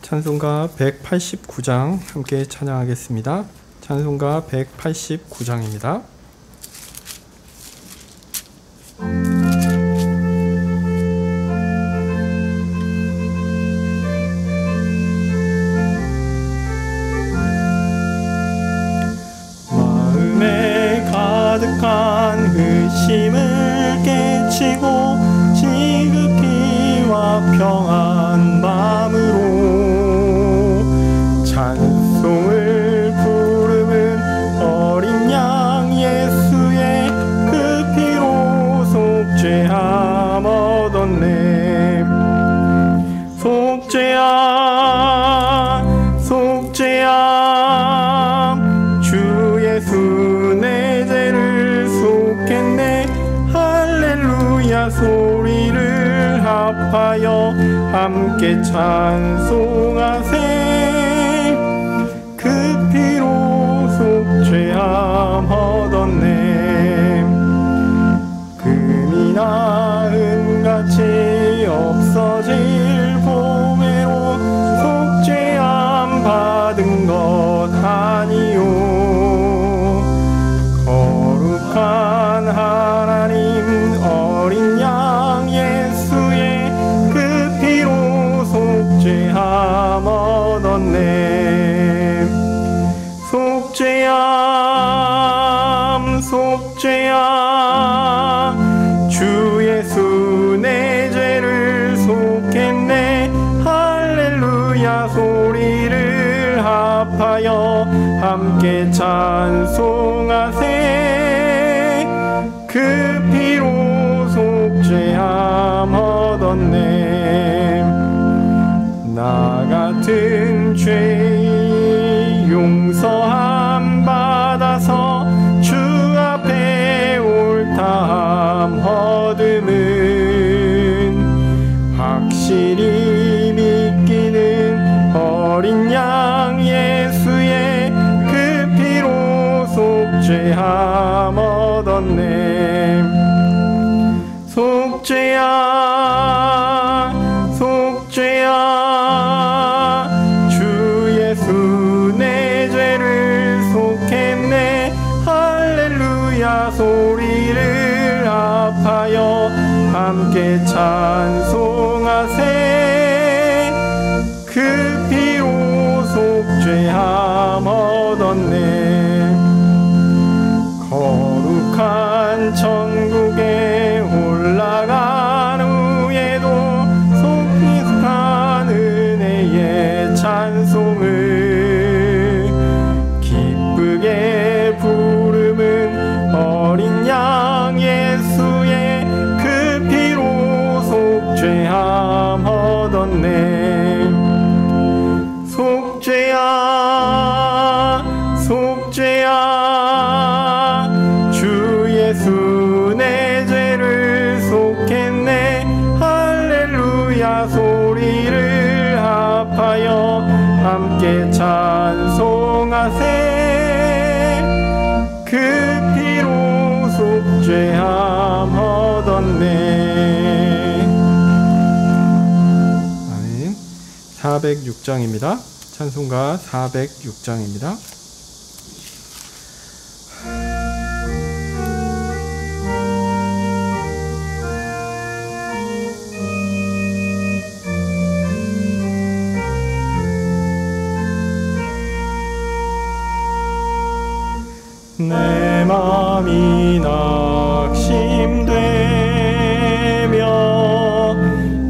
찬송가 189장 함께 찬양하겠습니다. 찬송가 189장입니다. 마음에 가득한 의심을 깨치고 지극히와 평안 마음으로 찬송을 부르는 어린 양 예수의 그 피로 속죄함 얻었네. 속죄함 주 예수 내 죄를 속했네. 할렐루야 소리를 합하여 함께 찬송하세. 그 피로 속죄함 얻었네. 금이나 은같이 없어질 보배로 속죄함 받은 것 아니요. 거룩한 하나님 어린 양 예수의 그 피로 속죄함 얻었네. 속죄함 주 예수 내 죄를 속했네. 할렐루야 소리를 합하여 함께 찬송하세. 그 피로 속죄함 얻었네. 나 같은 죄 용서함 받아서 주 앞에 옳다함 얻음은 확실히 믿기는 어린 양 예수의 그 피로 속죄함 얻었네. 속죄함 주 예수 내 죄를 속했네. 할렐루야 소리를 합하여 함께 찬송하세. 그 피로 속죄함 얻었네. 거룩한 천국에 올라간 후에도 속익한 은혜의 찬송을 기쁘게 부르는 어린 양 예수의 그 피로 속죄함 얻었네. 속죄함 주 예수 내 죄를 속했네. 할렐루야 소리를 합하여 함께 찬송하세. 그 피로 속죄함 얻었네. 아멘. 406장입니다. 찬송가 406장입니다. 내 맘이 낙심되며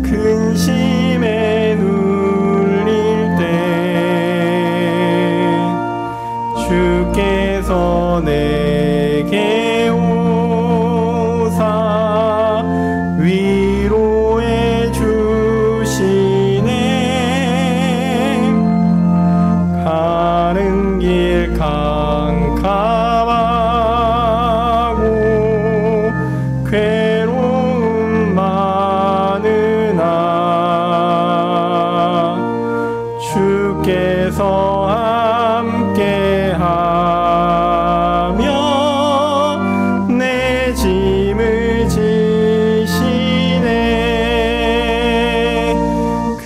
근심에 눌릴 때 주께서 내게 오사 위로해 주시네. 가는 길 캄캄하고 괴로움 많으나 주께서 함께하며 내 짐을 지시네.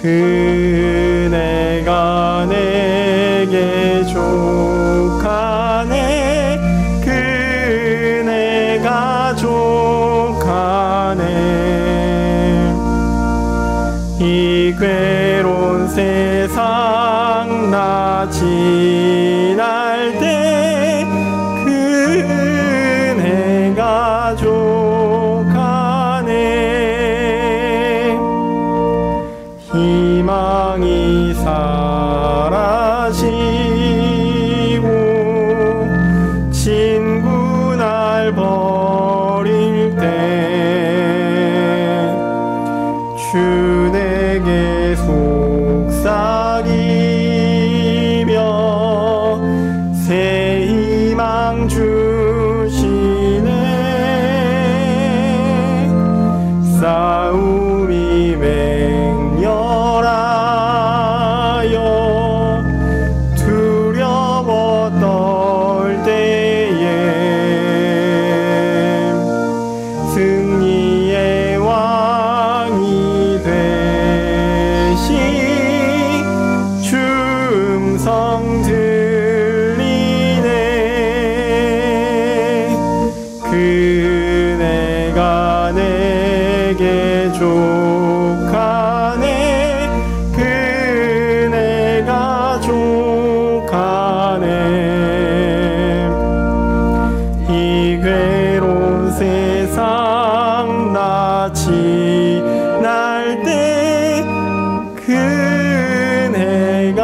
그네가 내게 족하네. 그네가 족하네. 이 괴로운 세상 나 지날 때 그네가 족하네. 희망이 사라지고 친구 날 버릴 때 주 내게 속삭이며 새 희망 주시네. 싸움이 맹렬하여 두려워 떨 때에 승리의 왕이 되시 주 음성 들리네. 그네가 내게 족하네. 그네가 족하네. 이 괴로운 세상 나 지날 때 그네가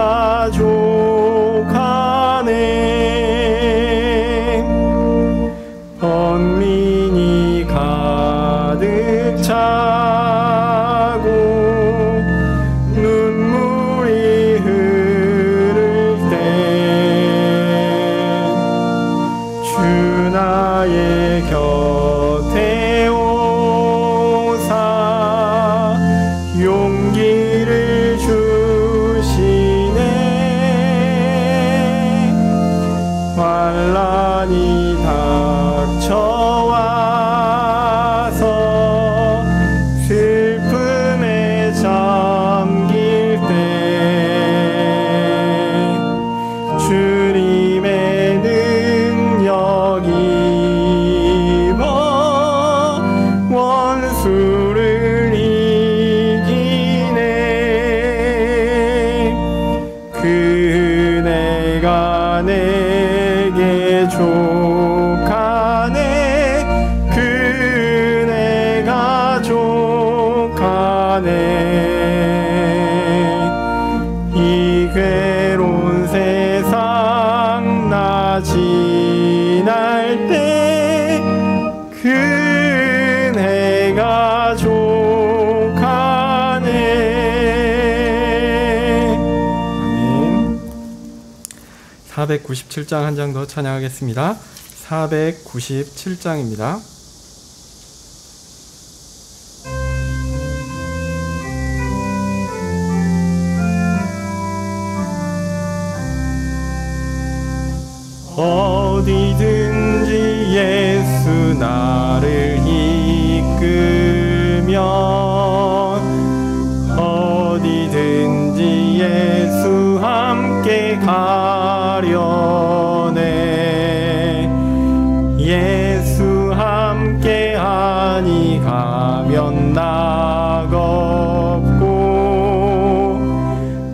족하네. 번민이 가득 차고 눈물이 흐를 때 주 나의 곁에 오사 용기를 주시네. 환난이 닥쳐와서 슬픔에 잠길 때 주님의 능력 입어 원수를 이기네. 그네가 내게 족하네. 그네가 족하네. 이 괴로운 세상 나 지날 때 그네가 족하네. 아멘. 497장 한 장 더 찬양하겠습니다. 497장입니다. 어디든지 예수 나를 이끌면 어디든지 예수 함께 가려네. 예수 함께 하니 가면 낙 없고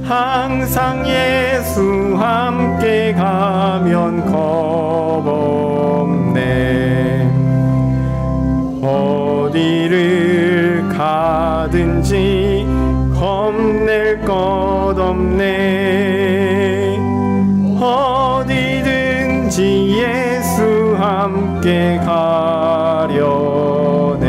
항상 예수 함께 가면 겁 가려네.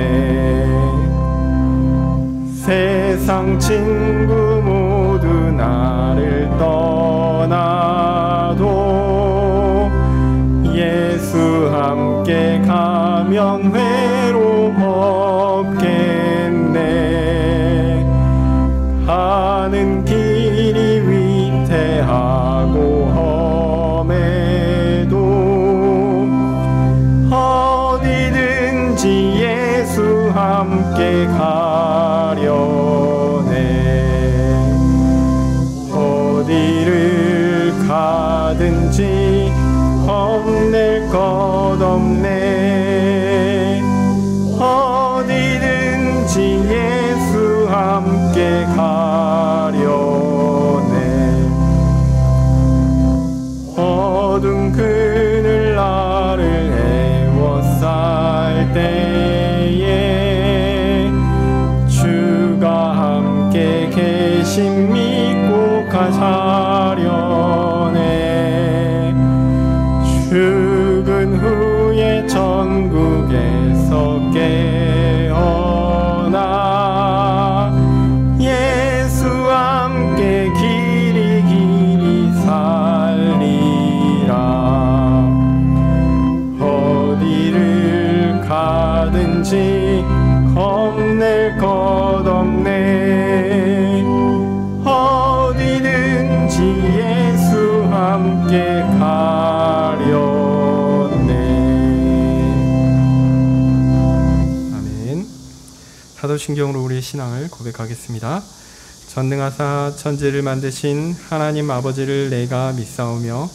세상 친구 모두 나를 떠나도 예수 함께 가면 외로움 없겠네. 가는 길이 위태하고 험해도 어디든지 예수 함께 가려네. 어디를 가든지 겁낼 것 없네. 어디든지 예수 함께 가려네. 어두운 그늘 나를 애워쌀 때에 주가 함께 계심 믿고 가자려네. 죽은 후에 천국에서 깨어나 예수 함께 길이 길이 살리라. 어디를 가든지 겁낼 것 없네. 어디든지 예수 함께 사도신경으로 우리의 신앙을 고백하겠습니다. 전능하사 천지를 만드신 하나님 아버지를 내가 믿사오며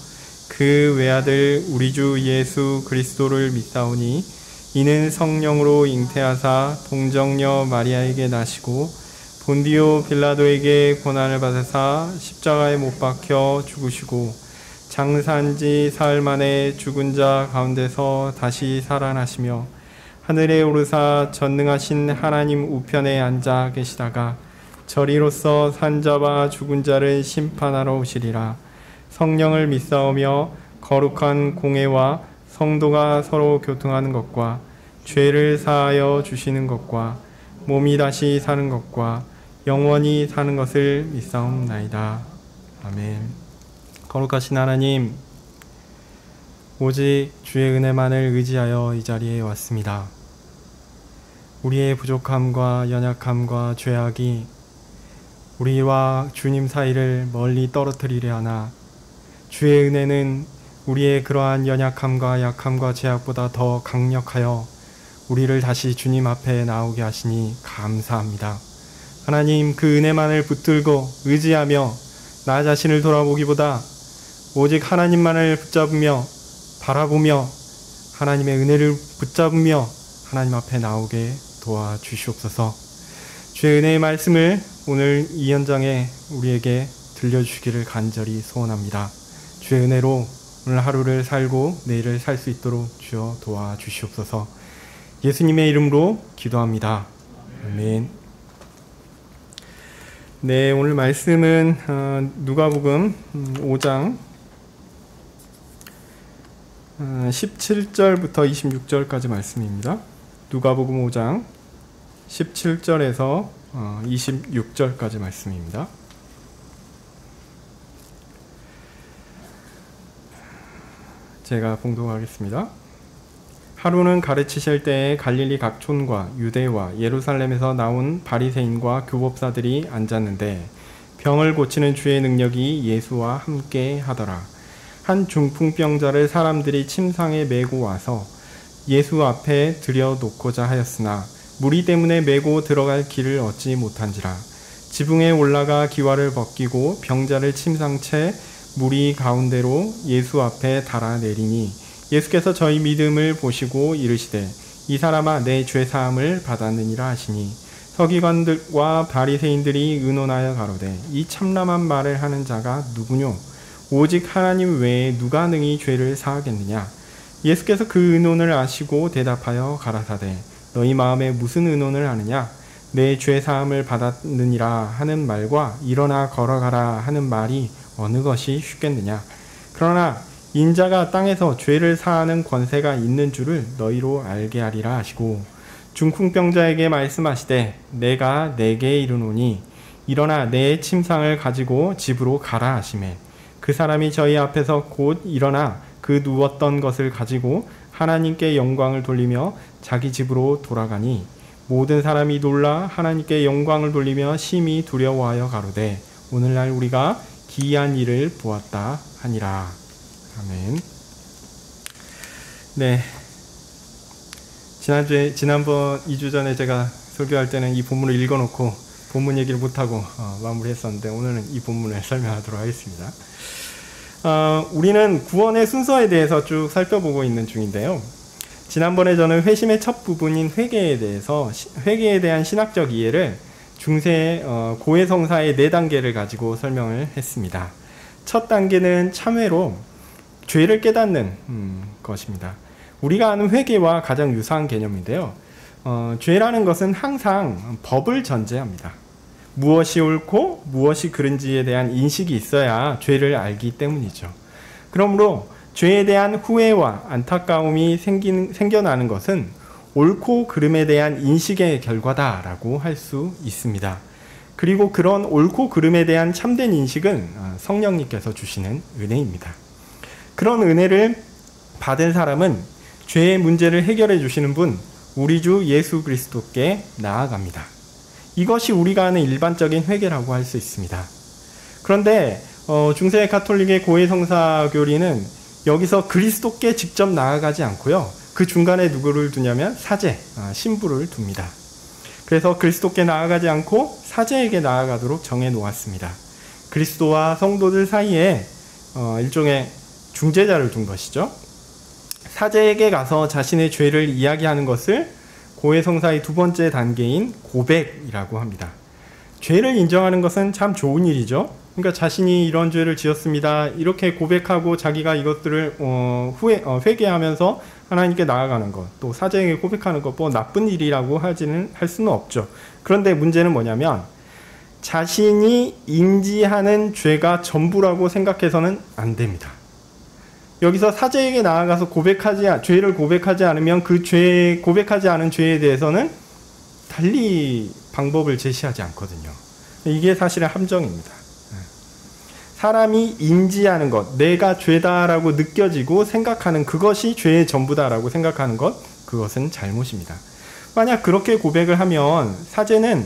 그 외아들 우리 주 예수 그리스도를 믿사오니 이는 성령으로 잉태하사 동정녀 마리아에게 나시고 본디오 빌라도에게 고난을 받으사 십자가에 못 박혀 죽으시고 장사한 지 사흘 만에 죽은 자 가운데서 다시 살아나시며 하늘에 오르사 전능하신 하나님 우편에 앉아 계시다가 저리로서 산자와 죽은 자를 심판하러 오시리라. 성령을 믿사오며 거룩한 공회와 성도가 서로 교통하는 것과 죄를 사하여 주시는 것과 몸이 다시 사는 것과 영원히 사는 것을 믿사옵나이다. 아멘. 거룩하신 하나님, 오직 주의 은혜만을 의지하여 이 자리에 왔습니다. 우리의 부족함과 연약함과 죄악이 우리와 주님 사이를 멀리 떨어뜨리려 하나 주의 은혜는 우리의 그러한 연약함과 약함과 죄악보다 더 강력하여 우리를 다시 주님 앞에 나오게 하시니 감사합니다. 하나님, 그 은혜만을 붙들고 의지하며 나 자신을 돌아보기보다 오직 하나님만을 붙잡으며 바라보며 하나님의 은혜를 붙잡으며 하나님 앞에 나오게 도와주시옵소서. 주의 은혜의 말씀을 오늘 이 현장에 우리에게 들려주시기를 간절히 소원합니다. 주의 은혜로 오늘 하루를 살고 내일을 살 수 있도록 주여 도와주시옵소서. 예수님의 이름으로 기도합니다. 아멘. 네, 오늘 말씀은 누가복음 5장 17절부터 26절까지 말씀입니다. 누가복음 5장 17절에서 26절까지 말씀입니다. 제가 봉독하겠습니다. 하루는 가르치실 때에 갈릴리 각촌과 유대와 예루살렘에서 나온 바리새인과 교법사들이 앉았는데 병을 고치는 주의 능력이 예수와 함께 하더라. 한 중풍병자를 사람들이 침상에 메고 와서 예수 앞에 들여놓고자 하였으나 무리 때문에 메고 들어갈 길을 얻지 못한지라. 지붕에 올라가 기와를 벗기고 병자를 침상채 무리 가운데로 예수 앞에 달아내리니 예수께서 저희 믿음을 보시고 이르시되 이 사람아 내 죄사함을 받았느니라 하시니 서기관들과 바리새인들이 의논하여 가로되 이 참람한 말을 하는 자가 누구뇨? 오직 하나님 외에 누가 능히 죄를 사하겠느냐? 예수께서 그 의논을 아시고 대답하여 가라사대 너희 마음에 무슨 의논을 하느냐? 내 죄사함을 받았느니라 하는 말과 일어나 걸어가라 하는 말이 어느 것이 쉽겠느냐? 그러나 인자가 땅에서 죄를 사하는 권세가 있는 줄을 너희로 알게 하리라 하시고 중풍병자에게 말씀하시되 내가 내게 이르노니 일어나 내 침상을 가지고 집으로 가라 하시매 그 사람이 저희 앞에서 곧 일어나 그 누웠던 것을 가지고 하나님께 영광을 돌리며 자기 집으로 돌아가니 모든 사람이 놀라 하나님께 영광을 돌리며 심히 두려워하여 가로되 오늘날 우리가 기이한 일을 보았다 하니라. 아멘. 네. 지난번 2주 전에 제가 설교할 때는 이 본문을 읽어놓고 본문 얘기를 못하고 마무리했었는데 오늘은 이 본문을 설명하도록 하겠습니다. 우리는 구원의 순서에 대해서 쭉 살펴보고 있는 중인데요. 지난번에 저는 회심의 첫 부분인 회개에 대한 신학적 이해를 중세 고해성사의 4단계를 가지고 설명을 했습니다. 첫 단계는 참회로 죄를 깨닫는 것입니다. 우리가 아는 회개와 가장 유사한 개념인데요. 죄라는 것은 항상 법을 전제합니다. 무엇이 옳고 무엇이 그른지에 대한 인식이 있어야 죄를 알기 때문이죠. 그러므로 죄에 대한 후회와 안타까움이 생겨나는 것은 옳고 그름에 대한 인식의 결과다라고 할 수 있습니다. 그리고 그런 옳고 그름에 대한 참된 인식은 성령님께서 주시는 은혜입니다. 그런 은혜를 받은 사람은 죄의 문제를 해결해 주시는 분, 우리 주 예수 그리스도께 나아갑니다. 이것이 우리가 아는 일반적인 회개라고 할 수 있습니다. 그런데 중세 가톨릭의 고해성사 교리는 여기서 그리스도께 직접 나아가지 않고요. 그 중간에 누구를 두냐면 사제, 신부를 둡니다. 그래서 그리스도께 나아가지 않고 사제에게 나아가도록 정해 놓았습니다. 그리스도와 성도들 사이에 일종의 중재자를 둔 것이죠. 사제에게 가서 자신의 죄를 이야기하는 것을 고해성사의 두 번째 단계인 고백이라고 합니다. 죄를 인정하는 것은 참 좋은 일이죠. 그러니까 자신이 이런 죄를 지었습니다. 이렇게 고백하고 자기가 이것들을 회개하면서 하나님께 나아가는 것, 또 사제에게 고백하는 것, 뭐 나쁜 일이라고 할 수는 없죠. 그런데 문제는 뭐냐면 자신이 인지하는 죄가 전부라고 생각해서는 안 됩니다. 여기서 사제에게 나아가서 죄를 고백하지 않으면 그 고백하지 않은 죄에 대해서는 달리 방법을 제시하지 않거든요. 이게 사실은 함정입니다. 사람이 인지하는 것, 내가 죄다라고 느껴지고 생각하는 그것이 죄의 전부다라고 생각하는 것, 그것은 잘못입니다. 만약 그렇게 고백을 하면 사제는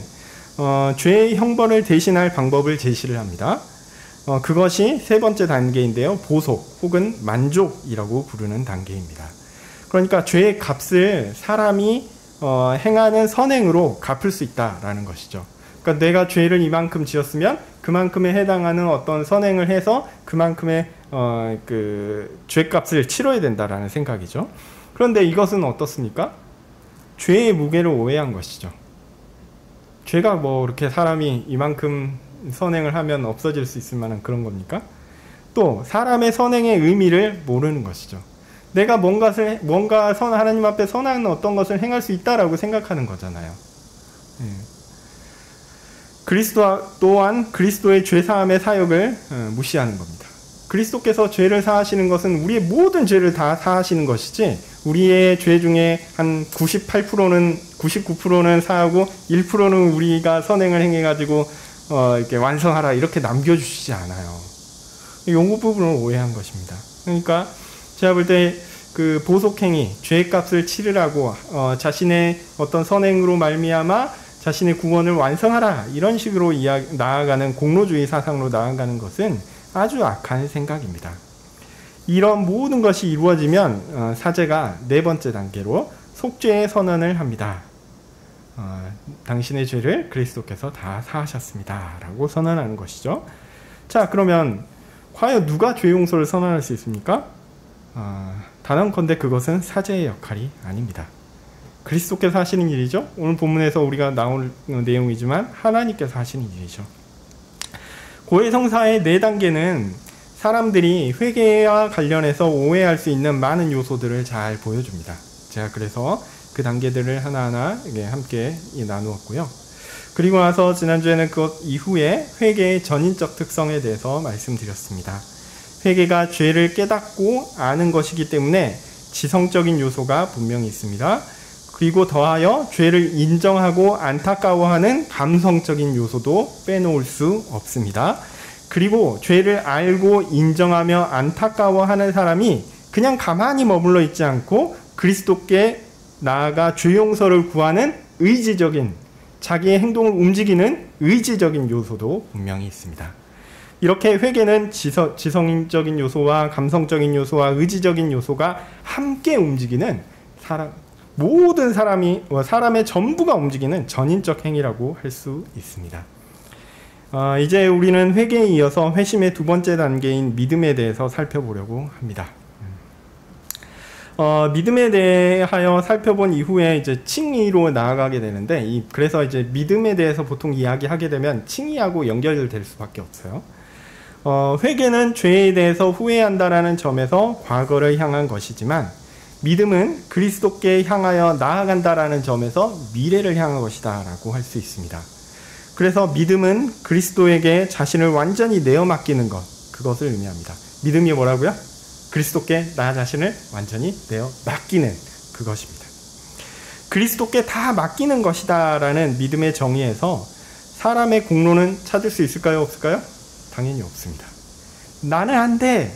죄의 형벌을 대신할 방법을 제시를 합니다. 그것이 세 번째 단계인데요. 보속 혹은 만족이라고 부르는 단계입니다. 그러니까 죄의 값을 사람이 행하는 선행으로 갚을 수 있다라는 것이죠. 그러니까 내가 죄를 이만큼 지었으면 그만큼에 해당하는 어떤 선행을 해서 그만큼의 그 죄값을 치러야 된다라는 생각이죠. 그런데 이것은 어떻습니까? 죄의 무게를 오해한 것이죠. 죄가 뭐 이렇게 사람이 이만큼 선행을 하면 없어질 수 있을 만한 그런 겁니까? 또 사람의 선행의 의미를 모르는 것이죠. 내가 하나님 앞에 선한 어떤 것을 행할 수 있다라고 생각하는 거잖아요. 또한 그리스도의 죄사함의 사역을 무시하는 겁니다. 그리스도께서 죄를 사하시는 것은 우리의 모든 죄를 다 사하시는 것이지 우리의 죄 중에 한 99%는 사하고 1%는 우리가 선행을 행해가지고 이렇게 완성하라 이렇게 남겨주시지 않아요. 이 부분을 오해한 것입니다. 그러니까 제가 볼 때 그 보속행위, 죄값을 치르라고 자신의 어떤 선행으로 말미암아 자신의 구원을 완성하라 이런 식으로 나아가는 공로주의 사상으로 나아가는 것은 아주 악한 생각입니다. 이런 모든 것이 이루어지면 사제가 네 번째 단계로 속죄의 선언을 합니다. 당신의 죄를 그리스도께서 다 사하셨습니다 라고 선언하는 것이죠. 자, 그러면 과연 누가 죄 용서를 선언할 수 있습니까? 단언컨대 그것은 사제의 역할이 아닙니다. 그리스도께서 하시는 일이죠. 오늘 본문에서 우리가 나올 내용이지만 하나님께서 하시는 일이죠. 고해성사의 4단계는 사람들이 회개와 관련해서 오해할 수 있는 많은 요소들을 잘 보여줍니다. 제가 그래서 그 단계들을 하나하나 함께 나누었고요. 그리고 나서 지난주에는 그것 이후에 회개의 전인적 특성에 대해서 말씀드렸습니다. 회개가 죄를 깨닫고 아는 것이기 때문에 지성적인 요소가 분명히 있습니다. 그리고 더하여 죄를 인정하고 안타까워하는 감성적인 요소도 빼놓을 수 없습니다. 그리고 죄를 알고 인정하며 안타까워하는 사람이 그냥 가만히 머물러 있지 않고 그리스도께 나아가 죄 용서를 구하는 의지적인, 자기의 행동을 움직이는 의지적인 요소도 분명히 있습니다. 이렇게 회개는 지성적인 요소와 감성적인 요소와 의지적인 요소가 함께 움직이는 모든 사람의 전부가 움직이는 전인적 행위라고 할 수 있습니다. 이제 우리는 회개에 이어서 회심의 두 번째 단계인 믿음에 대해서 살펴보려고 합니다. 믿음에 대하여 살펴본 이후에 이제 칭의로 나아가게 되는데, 그래서 이제 믿음에 대해서 보통 이야기하게 되면 칭의하고 연결될 수밖에 없어요. 회개는 죄에 대해서 후회한다라는 점에서 과거를 향한 것이지만, 믿음은 그리스도께 향하여 나아간다라는 점에서 미래를 향한 것이다 라고 할 수 있습니다. 그래서 믿음은 그리스도에게 자신을 완전히 내어 맡기는 것, 그것을 의미합니다. 믿음이 뭐라고요? 그리스도께 나 자신을 완전히 내어 맡기는 그것입니다. 그리스도께 다 맡기는 것이다 라는 믿음의 정의에서 사람의 공로는 찾을 수 있을까요? 없을까요? 당연히 없습니다. 나는 안 돼.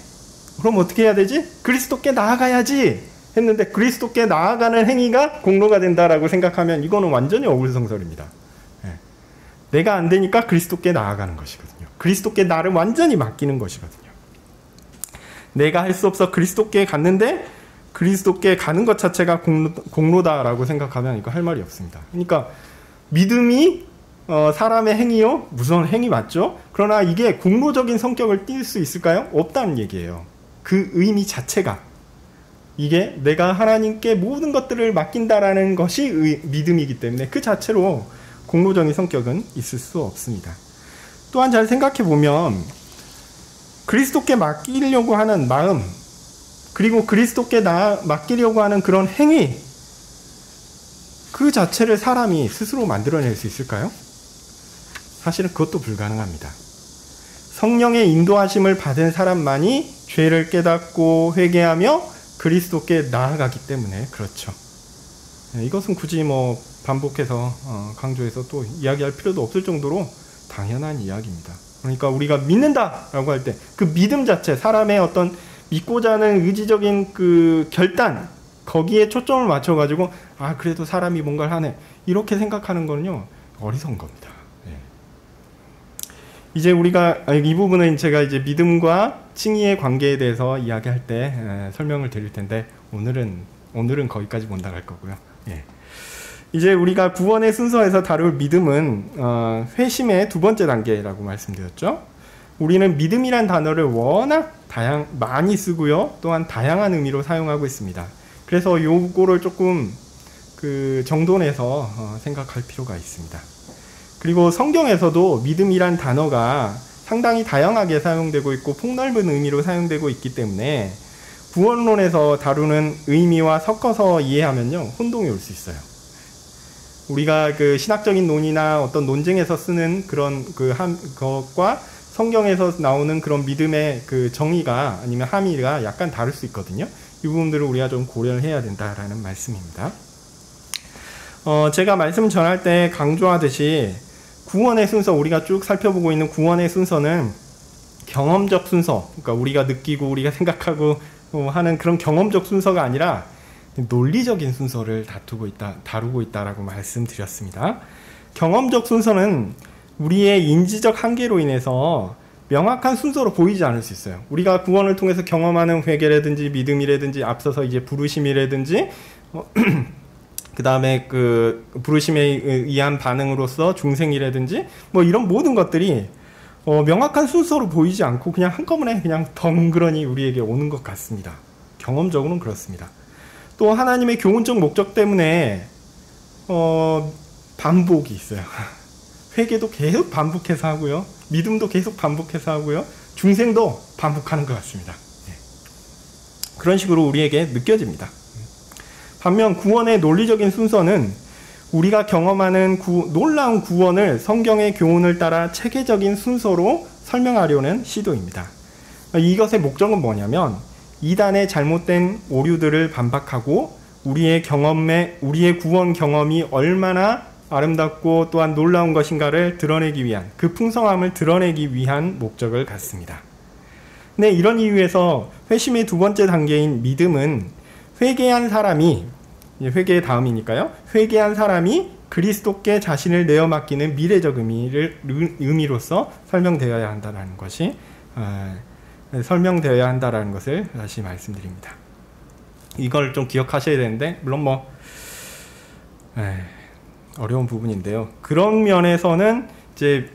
그럼 어떻게 해야 되지? 그리스도께 나아가야지 했는데 그리스도께 나아가는 행위가 공로가 된다라고 생각하면 이거는 완전히 어불성설입니다. 내가 안 되니까 그리스도께 나아가는 것이거든요. 그리스도께 나를 완전히 맡기는 것이거든요. 내가 할 수 없어 그리스도께 갔는데 그리스도께 가는 것 자체가 공로다라고 생각하면 이거 할 말이 없습니다. 그러니까 믿음이 사람의 행위요? 무슨 행위 맞죠? 그러나 이게 공로적인 성격을 띌 수 있을까요? 없다는 얘기예요. 그 의미 자체가. 이게 내가 하나님께 모든 것들을 맡긴다라는 것이 믿음이기 때문에 그 자체로 공로적인 성격은 있을 수 없습니다. 또한 잘 생각해 보면 그리스도께 맡기려고 하는 마음, 그리고 그리스도께 맡기려고 하는 그런 행위, 그 자체를 사람이 스스로 만들어낼 수 있을까요? 사실은 그것도 불가능합니다. 성령의 인도하심을 받은 사람만이 죄를 깨닫고 회개하며 그리스도께 나아가기 때문에 그렇죠. 이것은 굳이 반복해서 강조해서 또 이야기할 필요도 없을 정도로 당연한 이야기입니다. 그러니까 우리가 믿는다라고 할 때 그 믿음 자체, 사람의 어떤 믿고자 하는 의지적인 그 결단, 거기에 초점을 맞춰가지고 그래도 사람이 뭔가를 하네 이렇게 생각하는 거는요 어리석은 겁니다. 이제 우리가 이 부분은 제가 이제 믿음과 칭의의 관계에 대해서 이야기할 때 설명을 드릴 텐데 오늘은 거기까지 못 나갈 거고요. 이제 우리가 구원의 순서에서 다룰 믿음은 회심의 두 번째 단계라고 말씀드렸죠. 우리는 믿음이란 단어를 워낙 많이 쓰고요. 또한 다양한 의미로 사용하고 있습니다. 그래서 요거를 조금 정돈해서 생각할 필요가 있습니다. 그리고 성경에서도 믿음이란 단어가 상당히 다양하게 사용되고 있고 폭넓은 의미로 사용되고 있기 때문에 구원론에서 다루는 의미와 섞어서 이해하면요 혼동이 올 수 있어요. 우리가 신학적인 논의나 어떤 논쟁에서 쓰는 그런 것과 성경에서 나오는 그런 믿음의 정의가 아니면 함의가 약간 다를 수 있거든요. 이 부분들을 우리가 좀 고려를 해야 된다라는 말씀입니다. 제가 말씀 전할 때 강조하듯이 구원의 순서, 우리가 쭉 살펴보고 있는 구원의 순서는 경험적 순서, 그러니까 우리가 느끼고 우리가 생각하고 하는 그런 경험적 순서가 아니라 논리적인 순서를 다루고 있다라고 말씀드렸습니다. 경험적 순서는 우리의 인지적 한계로 인해서 명확한 순서로 보이지 않을 수 있어요. 우리가 구원을 통해서 경험하는 회개라든지 믿음이라든지 앞서서 이제 부르심이라든지 그 다음에 부르심에 의한 반응으로서 중생이라든지 이런 모든 것들이 명확한 순서로 보이지 않고 그냥 한꺼번에 그냥 덩그러니 우리에게 오는 것 같습니다. 경험적으로는 그렇습니다. 또 하나님의 교훈적 목적 때문에 반복이 있어요. 회개도 계속 반복해서 하고요. 믿음도 계속 반복해서 하고요. 중생도 반복하는 것 같습니다. 그런 식으로 우리에게 느껴집니다. 반면 구원의 논리적인 순서는 우리가 경험하는 놀라운 구원을 성경의 교훈을 따라 체계적인 순서로 설명하려는 시도입니다. 이것의 목적은 뭐냐면 이단의 잘못된 오류들을 반박하고 우리의 구원 경험이 얼마나 아름답고 또한 놀라운 것인가를 드러내기 위한, 그 풍성함을 드러내기 위한 목적을 갖습니다. 네, 이런 이유에서 회심의 두 번째 단계인 믿음은 회개한 사람이, 회개의 다음이니까요, 회개한 사람이 그리스도께 자신을 내어 맡기는 미래적 의미로서 설명되어야 한다는 것이 설명되어야 한다는 것을 다시 말씀드립니다. 이걸 좀 기억하셔야 되는데, 물론 어려운 부분인데요. 그런 면에서는 이제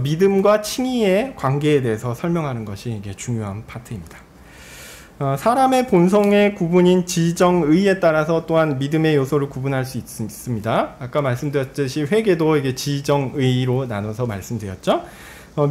믿음과 칭의의 관계에 대해서 설명하는 것이 이게 중요한 파트입니다. 사람의 본성의 구분인 지정의에 따라서 또한 믿음의 요소를 구분할 수 있습니다. 아까 말씀드렸듯이 회개도 이게 지정의로 나눠서 말씀드렸죠.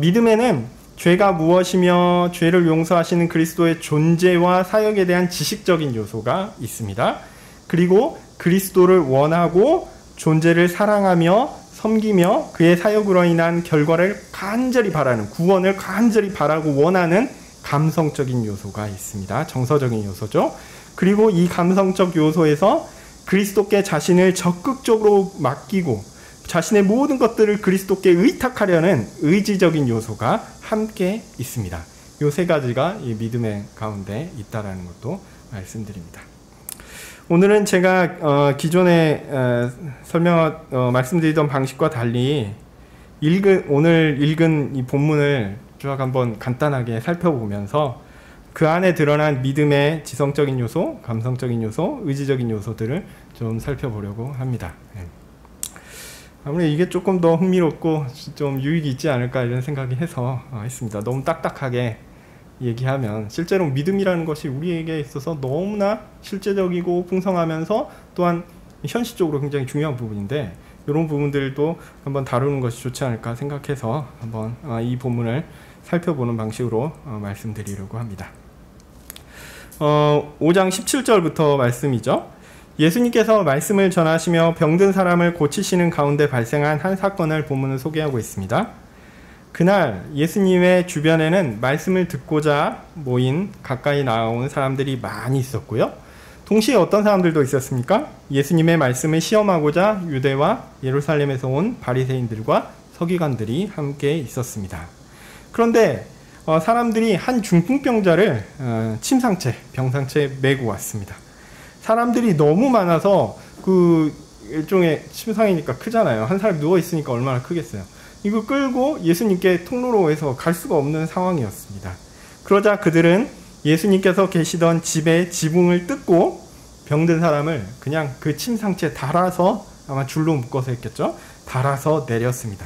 믿음에는 죄가 무엇이며 죄를 용서하시는 그리스도의 존재와 사역에 대한 지식적인 요소가 있습니다. 그리고 그리스도를 원하고 존재를 사랑하며 섬기며 그의 사역으로 인한 결과를 간절히 바라는, 구원을 간절히 바라고 원하는 감성적인 요소가 있습니다. 정서적인 요소죠. 그리고 이 감성적 요소에서 그리스도께 자신을 적극적으로 맡기고 자신의 모든 것들을 그리스도께 의탁하려는 의지적인 요소가 함께 있습니다. 이 세 가지가 이 믿음의 가운데 있다라는 것도 말씀드립니다. 오늘은 제가 기존에 말씀드리던 방식과 달리 오늘 읽은 이 본문을 쭉 한번 간단하게 살펴보면서 그 안에 드러난 믿음의 지성적인 요소, 감성적인 요소, 의지적인 요소들을 좀 살펴보려고 합니다. 아무래도 이게 조금 더 흥미롭고 좀 유익이 있지 않을까 이런 생각이 해서 했습니다. 너무 딱딱하게 얘기하면 실제로 믿음이라는 것이 우리에게 있어서 너무나 실제적이고 풍성하면서 또한 현실적으로 굉장히 중요한 부분인데, 이런 부분들도 한번 다루는 것이 좋지 않을까 생각해서 한번 이 본문을 살펴보는 방식으로 말씀드리려고 합니다. 5장 17절부터 말씀이죠. 예수님께서 말씀을 전하시며 병든 사람을 고치시는 가운데 발생한 한 사건을 본문은 소개하고 있습니다. 그날 예수님의 주변에는 말씀을 듣고자 모인 가까이 나온 사람들이 많이 있었고요. 동시에 어떤 사람들도 있었습니까? 예수님의 말씀을 시험하고자 유대와 예루살렘에서 온 바리새인들과 서기관들이 함께 있었습니다. 그런데 사람들이 한 중풍병자를 병상체에 메고 왔습니다. 사람들이 너무 많아서 그 일종의 침상이니까 크잖아요. 한 사람이 누워있으니까 얼마나 크겠어요. 이거 끌고 예수님께 통로로에서 갈 수가 없는 상황이었습니다. 그러자 그들은 예수님께서 계시던 집의 지붕을 뜯고 병든 사람을 그냥 그 침상체에 달아서, 아마 줄로 묶어서 했겠죠? 달아서 내렸습니다.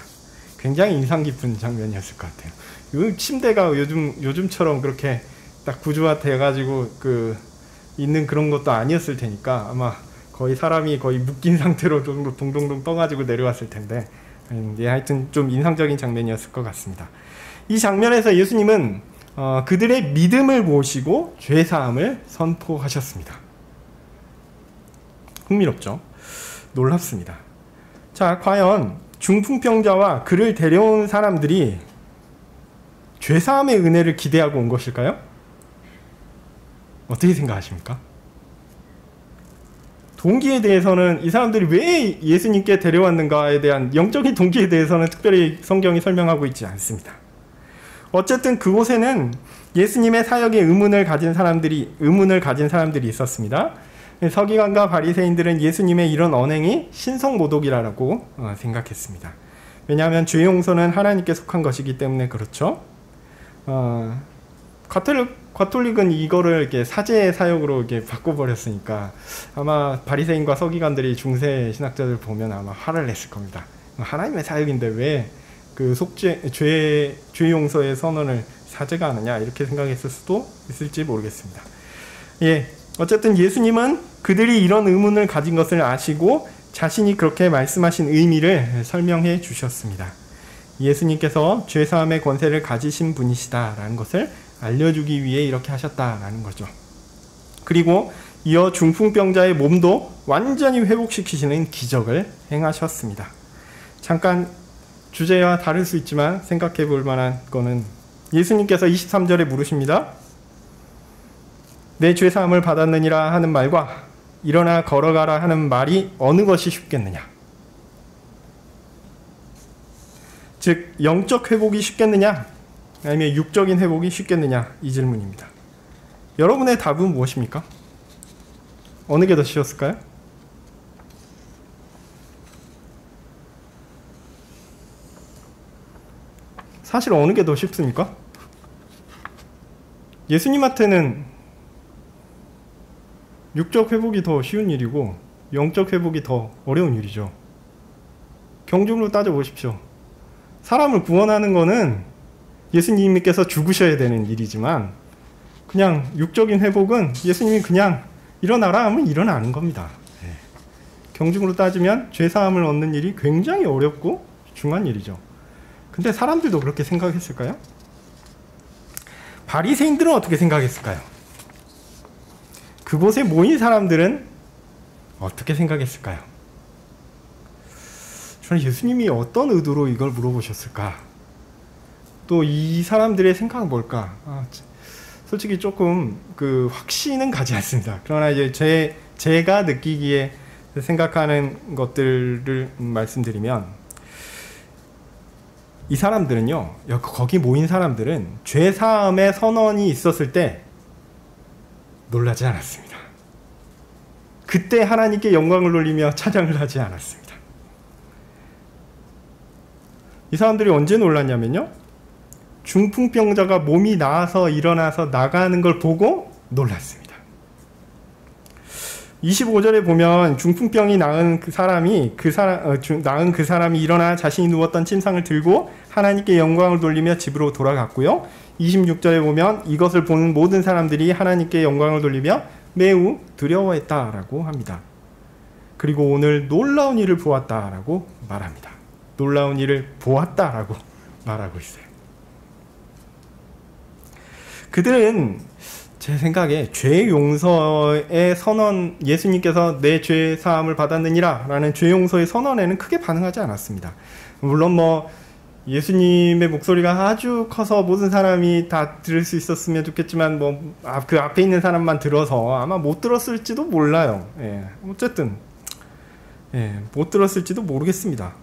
굉장히 인상 깊은 장면이었을 것 같아요. 이 침대가 요즘처럼 그렇게 딱 구조화돼가지고 있는 그런 것도 아니었을 테니까 아마 사람이 거의 묶인 상태로 동동동 떠가지고 내려왔을 텐데, 하여튼 좀 인상적인 장면이었을 것 같습니다. 이 장면에서 예수님은 그들의 믿음을 보시고 죄사함을 선포하셨습니다. 흥미롭죠? 놀랍습니다. 자, 과연 중풍병자와 그를 데려온 사람들이 죄사함의 은혜를 기대하고 온 것일까요? 어떻게 생각하십니까? 동기에 대해서는 이 사람들이 왜 예수님께 데려왔는가에 대한 영적인 동기에 대해서는 특별히 성경이 설명하고 있지 않습니다. 어쨌든 그곳에는 예수님의 사역에 의문을 가진 사람들이 있었습니다. 서기관과 바리새인들은 예수님의 이런 언행이 신성모독이라고 생각했습니다. 왜냐하면 죄 용서는 하나님께 속한 것이기 때문에 그렇죠. 가톨릭은 이거를 이렇게 사제의 사역으로 이렇게 바꿔버렸으니까 아마 바리새인과 서기관들이 중세 신학자들 보면 아마 화를 냈을 겁니다. 하나님의 사역인데 왜 그 죄 용서의 선언을 사제가 하느냐, 이렇게 생각했을 수도 있을지 모르겠습니다. 어쨌든 예수님은 그들이 이런 의문을 가진 것을 아시고 자신이 그렇게 말씀하신 의미를 설명해 주셨습니다. 예수님께서 죄사함의 권세를 가지신 분이시다라는 것을 알려주기 위해 이렇게 하셨다라는 거죠. 그리고 이어 중풍병자의 몸도 완전히 회복시키시는 기적을 행하셨습니다. 잠깐 주제와 다를 수 있지만 생각해 볼 만한 거는 예수님께서 23절에 물으십니다. 내 죄사함을 받았느니라 하는 말과 일어나 걸어가라 하는 말이 어느 것이 쉽겠느냐? 즉 영적 회복이 쉽겠느냐? 아니면 육적인 회복이 쉽겠느냐? 이 질문입니다. 여러분의 답은 무엇입니까? 어느 게 더 쉬웠을까요? 사실 어느 게 더 쉽습니까? 예수님한테는 육적 회복이 더 쉬운 일이고 영적 회복이 더 어려운 일이죠. 경중으로 따져보십시오. 사람을 구원하는 거는 예수님께서 죽으셔야 되는 일이지만 그냥 육적인 회복은 예수님이 그냥 일어나라 하면 일어나는 겁니다. 경중으로 따지면 죄사함을 얻는 일이 굉장히 어렵고 중요한 일이죠. 근데 사람들도 그렇게 생각했을까요? 바리새인들은 어떻게 생각했을까요? 그곳에 모인 사람들은 어떻게 생각했을까요? 저는 예수님이 어떤 의도로 이걸 물어보셨을까? 또 이 사람들의 생각은 뭘까? 솔직히 조금 확신은 가지 않습니다. 그러나 이제 제가 느끼기에 생각하는 것들을 말씀드리면 이 사람들은요, 거기 모인 사람들은 죄사함의 선언이 있었을 때 놀라지 않았습니다. 그때 하나님께 영광을 돌리며 찬양을 하지 않았습니다. 이 사람들이 언제 놀랐냐면요, 중풍병자가 몸이 나아서 일어나서 나가는 걸 보고 놀랐습니다. 25절에 보면 중풍병이 나은 그 사람이 일어나 자신이 누웠던 침상을 들고 하나님께 영광을 돌리며 집으로 돌아갔고요. 26절에 보면 이것을 보는 모든 사람들이 하나님께 영광을 돌리며 매우 두려워했다라고 합니다. 그리고 오늘 놀라운 일을 보았다라고 말합니다. 놀라운 일을 보았다라고 말하고 있어요. 그들은 제 생각에 죄 용서의 선언, 예수님께서 내 죄 사함을 받았느니라 라는 죄 용서의 선언에는 크게 반응하지 않았습니다. 물론 예수님의 목소리가 아주 커서 모든 사람이 다 들을 수 있었으면 좋겠지만 그 앞에 있는 사람만 들어서 아마 못 들었을지도 몰라요. 어쨌든 못 들었을지도 모르겠습니다.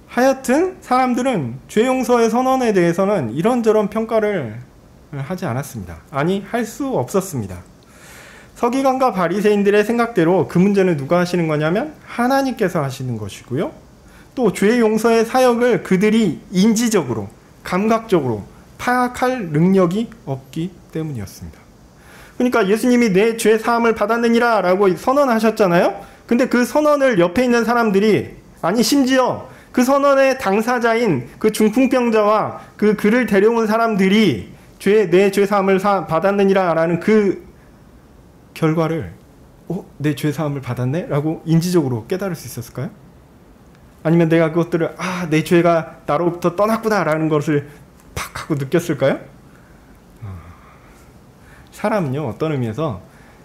하여튼 사람들은 죄 용서의 선언에 대해서는 이런저런 평가를 하지 않았습니다. 아니, 할 수 없었습니다. 서기관과 바리새인들의 생각대로 그 문제는 누가 하시는 거냐면 하나님께서 하시는 것이고요. 또 죄 용서의 사역을 그들이 인지적으로, 감각적으로 파악할 능력이 없기 때문이었습니다. 그러니까 예수님이 내 죄 사함을 받았느니라 라고 선언하셨잖아요. 근데 그 선언을 옆에 있는 사람들이, 아니 심지어 그 선언의 당사자인 그 중풍병자와 그를 데려온 사람들이 내 죄 사함을 받았느니라 라는 그 결과를 내 죄 사함을 받았네? 라고 인지적으로 깨달을 수 있었을까요? 아니면 내가 그것들을 내 죄가 나로부터 떠났구나 라는 것을 팍 하고 느꼈을까요? 사람은요, 어떤 의미에서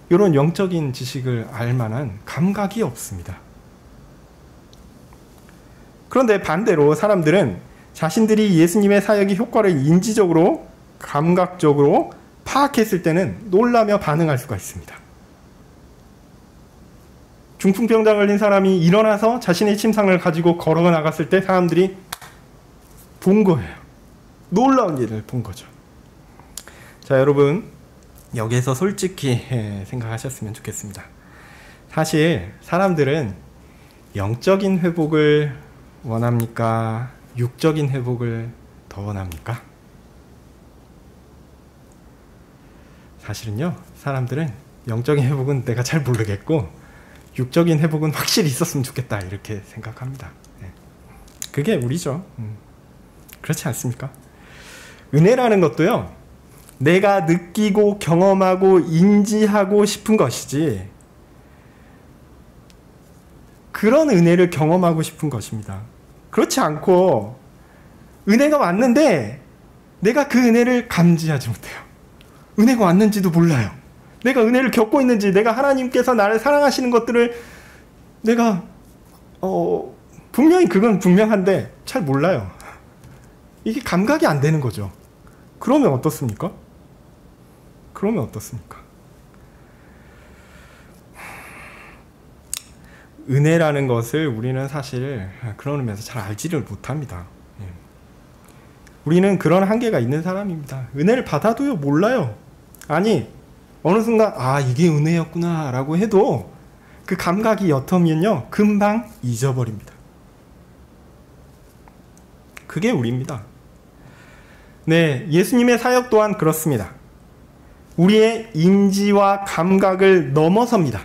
이런 영적인 지식을 알 만한 감각이 없습니다. 그런데 반대로 사람들은 자신들이 예수님의 사역의 효과를 인지적으로, 감각적으로 파악했을 때는 놀라며 반응할 수가 있습니다. 중풍병자 걸린 사람이 일어나서 자신의 침상을 가지고 걸어 나갔을 때 사람들이 본 거예요. 놀라운 일을 본 거죠. 자, 여러분, 여기에서 솔직히 생각하셨으면 좋겠습니다. 사실 사람들은 영적인 회복을 원합니까? 육적인 회복을 더 원합니까? 사실은요, 사람들은 영적인 회복은 내가 잘 모르겠고 육적인 회복은 확실히 있었으면 좋겠다 이렇게 생각합니다. 그게 우리죠. 그렇지 않습니까? 은혜라는 것도요, 내가 느끼고 경험하고 인지하고 싶은 것이지 그런 은혜를 경험하고 싶은 것입니다. 그렇지 않고 은혜가 왔는데 내가 그 은혜를 감지하지 못해요. 은혜가 왔는지도 몰라요. 내가 은혜를 겪고 있는지, 내가 하나님께서 나를 사랑하시는 것들을 내가 분명히 그건 분명한데 잘 몰라요. 이게 감각이 안 되는 거죠. 그러면 어떻습니까? 은혜라는 것을 우리는 사실 그런 의미에서 잘 알지를 못합니다. 우리는 그런 한계가 있는 사람입니다. 은혜를 받아도요, 몰라요. 아니, 어느 순간 이게 은혜였구나 라고 해도 그 감각이 옅으면요, 금방 잊어버립니다. 그게 우리입니다. 네, 예수님의 사역 또한 그렇습니다. 우리의 인지와 감각을 넘어섭니다.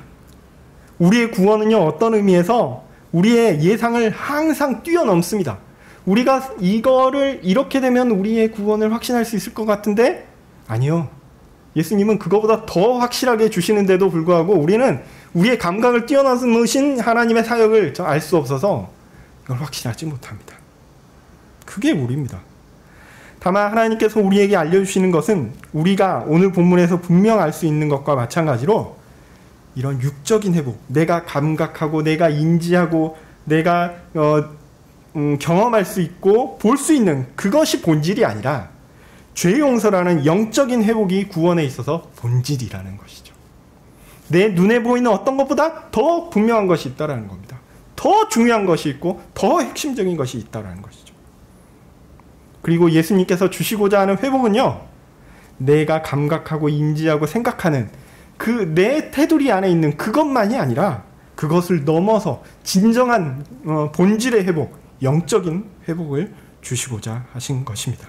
우리의 구원은요, 어떤 의미에서 우리의 예상을 항상 뛰어넘습니다. 우리가 이거를 이렇게 되면 우리의 구원을 확신할 수 있을 것 같은데, 아니요. 예수님은 그거보다 더 확실하게 주시는데도 불구하고 우리는 우리의 감각을 뛰어넘으신 하나님의 사역을 알 수 없어서 이걸 확신하지 못합니다. 그게 우리입니다. 다만 하나님께서 우리에게 알려주시는 것은 우리가 오늘 본문에서 분명 알 수 있는 것과 마찬가지로 이런 육적인 회복, 내가 감각하고 내가 인지하고 내가 경험할 수 있고 볼 수 있는 그것이 본질이 아니라 죄 용서라는 영적인 회복이 구원에 있어서 본질이라는 것이죠. 내 눈에 보이는 어떤 것보다 더 분명한 것이 있다는 겁니다. 더 중요한 것이 있고 더 핵심적인 것이 있다는 것이죠. 그리고 예수님께서 주시고자 하는 회복은요, 내가 감각하고 인지하고 생각하는 그 내 테두리 안에 있는 그것만이 아니라 그것을 넘어서 진정한 본질의 회복, 영적인 회복을 주시고자 하신 것입니다.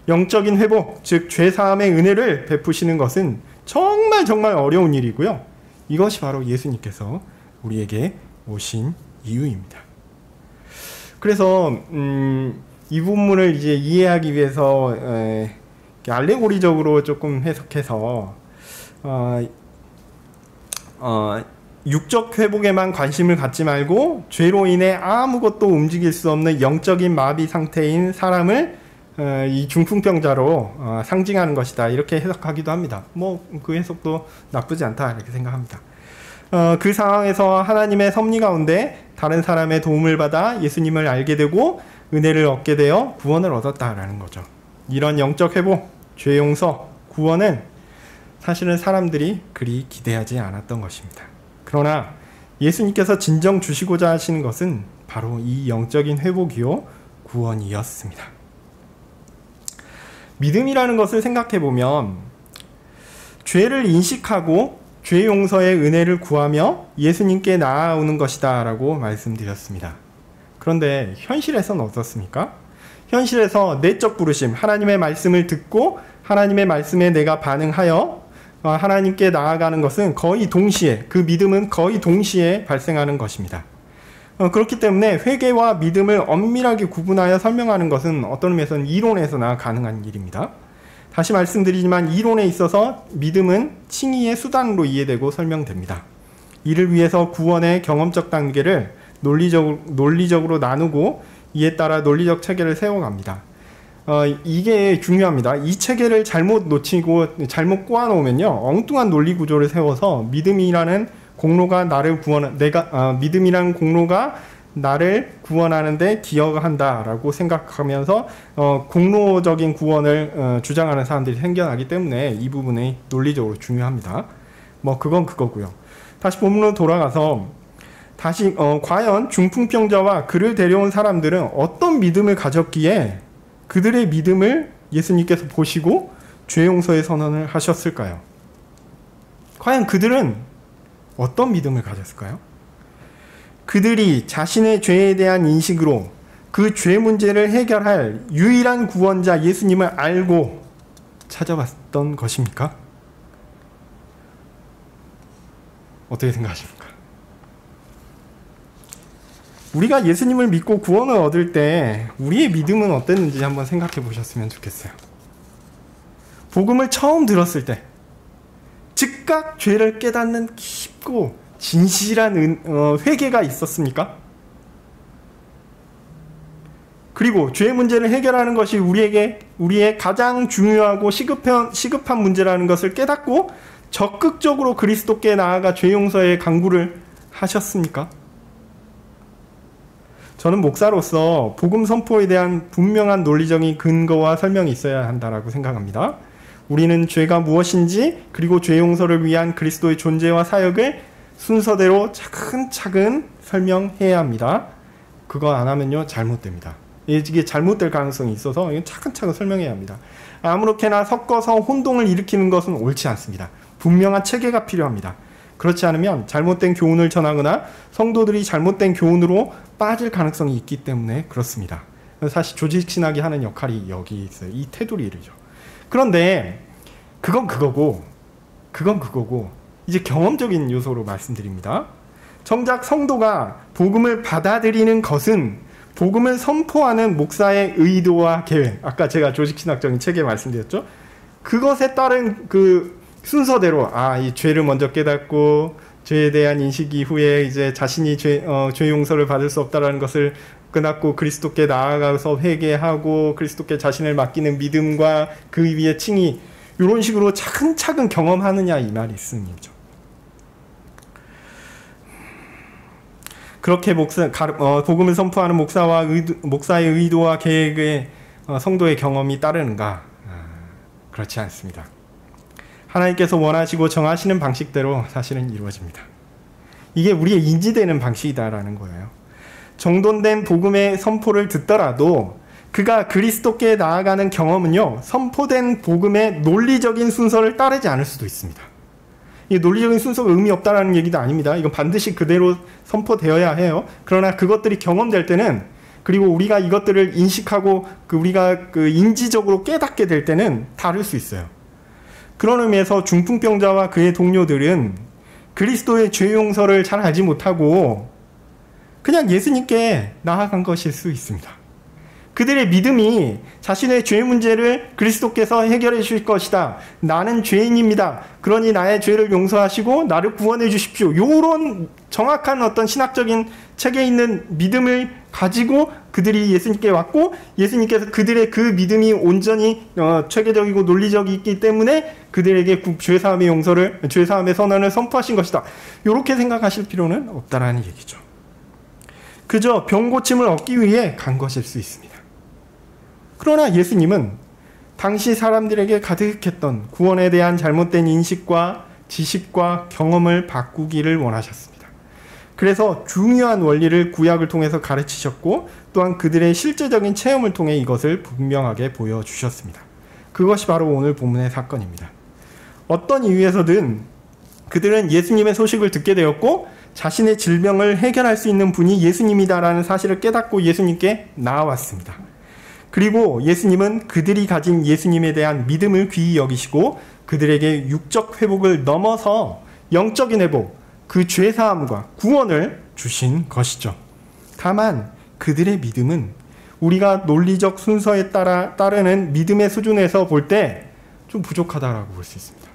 영적인 회복, 즉 죄사함의 은혜를 베푸시는 것은 정말 어려운 일이고요. 이것이 바로 예수님께서 우리에게 오신 이유입니다. 그래서 이 부분을 이제 이해하기 위해서 알레고리적으로 조금 해석해서 육적 회복에만 관심을 갖지 말고 죄로 인해 아무것도 움직일 수 없는 영적인 마비 상태인 사람을 이 중풍병자로 상징하는 것이다, 이렇게 해석하기도 합니다. 그 해석도 나쁘지 않다 이렇게 생각합니다. 그 상황에서 하나님의 섭리 가운데 다른 사람의 도움을 받아 예수님을 알게 되고 은혜를 얻게 되어 구원을 얻었다라는 거죠. 이런 영적 회복, 죄 용서, 구원은 사실은 사람들이 그리 기대하지 않았던 것입니다. 그러나 예수님께서 진정 주시고자 하시는 것은 바로 이 영적인 회복이요, 구원이었습니다. 믿음이라는 것을 생각해 보면 죄를 인식하고 죄 용서의 은혜를 구하며 예수님께 나아오는 것이다 라고 말씀드렸습니다. 그런데 현실에서는 어떻습니까? 현실에서 내적 부르심, 하나님의 말씀을 듣고 하나님의 말씀에 내가 반응하여 하나님께 나아가는 것은 거의 동시에, 그 믿음은 거의 동시에 발생하는 것입니다. 그렇기 때문에 회개와 믿음을 엄밀하게 구분하여 설명하는 것은 어떤 의미에서는 이론에서나 가능한 일입니다. 다시 말씀드리지만 이론에 있어서 믿음은 칭의의 수단으로 이해되고 설명됩니다. 이를 위해서 구원의 경험적 단계를 논리적으로 나누고 이에 따라 논리적 체계를 세워갑니다. 이게 중요합니다. 이 체계를 잘못 놓치고 잘못 꼬아놓으면요, 엉뚱한 논리 구조를 세워서 믿음이라는 공로가 나를 믿음이라는 공로가 나를 구원하는데 기여한다라고 생각하면서 공로적인 구원을 주장하는 사람들이 생겨나기 때문에 이 부분이 논리적으로 중요합니다. 그건 그거고요. 다시 본문으로 돌아가서 다시 과연 중풍병자와 그를 데려온 사람들은 어떤 믿음을 가졌기에 그들의 믿음을 예수님께서 보시고 죄 용서의 선언을 하셨을까요? 과연 그들은 어떤 믿음을 가졌을까요? 그들이 자신의 죄에 대한 인식으로 그 죄 문제를 해결할 유일한 구원자 예수님을 알고 찾아왔던 것입니까? 어떻게 생각하십니까? 우리가 예수님을 믿고 구원을 얻을 때 우리의 믿음은 어땠는지 한번 생각해 보셨으면 좋겠어요. 복음을 처음 들었을 때 즉각 죄를 깨닫는 깊고 진실한 회개가 있었습니까? 그리고 죄 문제를 해결하는 것이 우리의 가장 중요하고 시급한 문제라는 것을 깨닫고 적극적으로 그리스도께 나아가 죄 용서의 간구를 하셨습니까? 저는 목사로서 복음 선포에 대한 분명한 논리적인 근거와 설명이 있어야 한다라고 생각합니다. 우리는 죄가 무엇인지 그리고 죄 용서를 위한 그리스도의 존재와 사역을 순서대로 차근차근 설명해야 합니다. 그거 안 하면요 잘못됩니다. 이게 잘못될 가능성이 있어서 이건 차근차근 설명해야 합니다. 아무렇게나 섞어서 혼동을 일으키는 것은 옳지 않습니다. 분명한 체계가 필요합니다. 그렇지 않으면 잘못된 교훈을 전하거나 성도들이 잘못된 교훈으로 빠질 가능성이 있기 때문에 그렇습니다. 사실 조직신학이 하는 역할이 여기 있어요. 이 테두리를요. 그런데 그건 그거고 이제 경험적인 요소로 말씀드립니다. 정작 성도가 복음을 받아들이는 것은 복음을 선포하는 목사의 의도와 계획, 아까 제가 조직신학적인 체계 말씀드렸죠. 그것에 따른 그 순서대로 이 죄를 먼저 깨닫고 죄에 대한 인식 이후에 이제 자신이 죄 용서를 받을 수 없다라는 것을 깨닫고 그리스도께 나아가서 회개하고 그리스도께 자신을 맡기는 믿음과 그 위에 칭의, 이런 식으로 차근차근 경험하느냐 이 말이 있습니다. 그렇게 복음을 선포하는 목사의 의도와 계획에 성도의 경험이 따르는가? 그렇지 않습니다. 하나님께서 원하시고 정하시는 방식대로 사실은 이루어집니다. 이게 우리의 인지되는 방식이다라는 거예요. 정돈된 복음의 선포를 듣더라도 그가 그리스도께 나아가는 경험은요, 선포된 복음의 논리적인 순서를 따르지 않을 수도 있습니다. 이 논리적인 순서가 의미 없다라는 얘기도 아닙니다. 이건 반드시 그대로 선포되어야 해요. 그러나 그것들이 경험될 때는, 그리고 우리가 이것들을 인식하고 우리가 인지적으로 깨닫게 될 때는 다를 수 있어요. 그런 의미에서 중풍병자와 그의 동료들은 그리스도의 죄 용서를 잘 알지 못하고 그냥 예수님께 나아간 것일 수 있습니다. 그들의 믿음이 자신의 죄 문제를 그리스도께서 해결해 주실 것이다. 나는 죄인입니다. 그러니 나의 죄를 용서하시고 나를 구원해 주십시오. 이런 정확한 어떤 신학적인 책에 있는 믿음을 가지고 그들이 예수님께 왔고, 예수님께서 그들의 그 믿음이 온전히 체계적이고 논리적이기 때문에 그들에게 죄사함의 용서를, 죄사함의 선언을 선포하신 것이다. 이렇게 생각하실 필요는 없다라는 얘기죠. 그저 병 고침을 얻기 위해 간 것일 수 있습니다. 그러나 예수님은 당시 사람들에게 가득했던 구원에 대한 잘못된 인식과 지식과 경험을 바꾸기를 원하셨습니다. 그래서 중요한 원리를 구약을 통해서 가르치셨고, 또한 그들의 실제적인 체험을 통해 이것을 분명하게 보여주셨습니다. 그것이 바로 오늘 본문의 사건입니다. 어떤 이유에서든 그들은 예수님의 소식을 듣게 되었고, 자신의 질병을 해결할 수 있는 분이 예수님이다라는 사실을 깨닫고 예수님께 나아왔습니다. 그리고 예수님은 그들이 가진 예수님에 대한 믿음을 귀히 여기시고 그들에게 육적 회복을 넘어서 영적인 회복, 그 죄사함과 구원을 주신 것이죠. 다만 그들의 믿음은 우리가 논리적 순서에 따르는 믿음의 수준에서 볼 때 좀 부족하다라고 볼 수 있습니다.